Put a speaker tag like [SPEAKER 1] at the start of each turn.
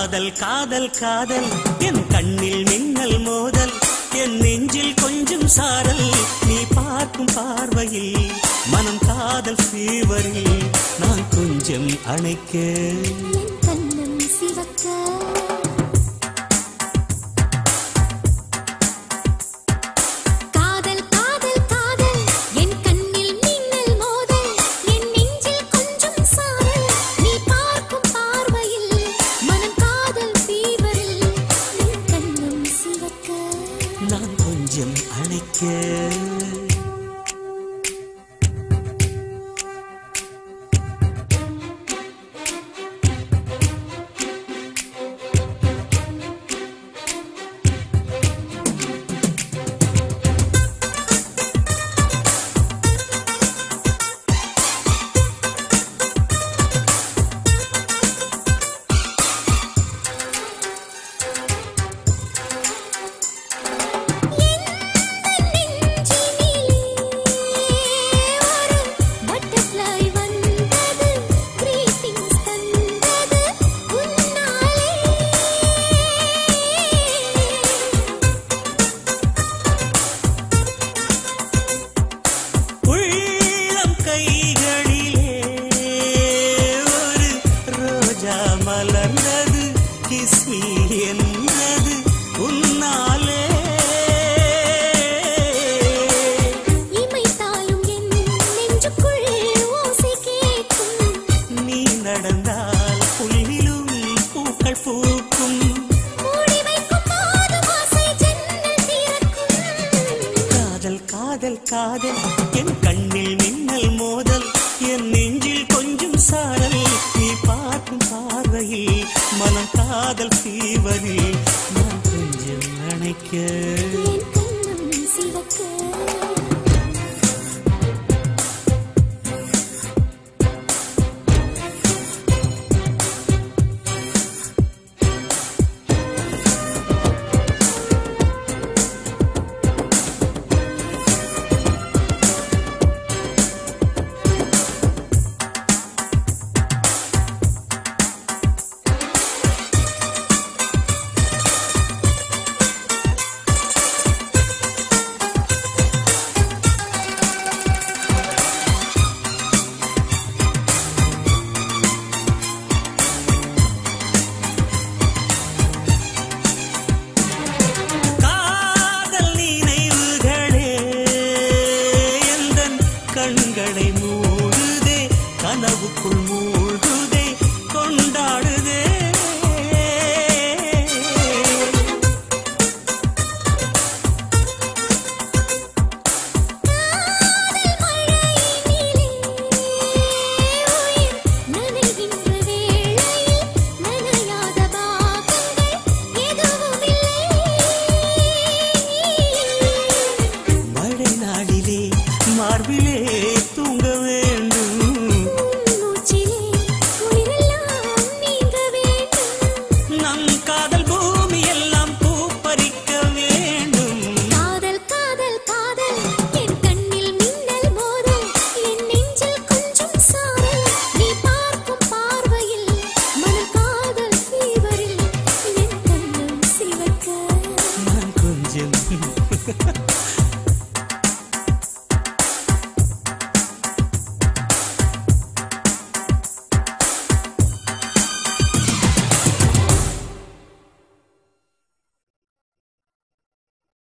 [SPEAKER 1] காதல் காதல் காதல் என் கண்ணில் மின்னல் மோதல் என் நெஞ்சில் கொஞ்சம் சாரல் நீ பார்க்கும் பார்வையில் மனம் காதல் ஃபீவரில் நான் கொஞ்சம் அணைக்க
[SPEAKER 2] என் கண்ணம் சிவக்க
[SPEAKER 1] காதல் காதல் என் கண்ணில் மின்னல் மோதல் என் நெஞ்சில் கொஞ்சம் சாரல் நீ பார்க்கும் பார்வையில் மனம் காதல் ஃபீவரில் நான் கொஞ்சம் அணைக்க
[SPEAKER 2] என் கண்ணம் சிவக்க
[SPEAKER 1] கண்களை மூடுதே கனவுக்குள்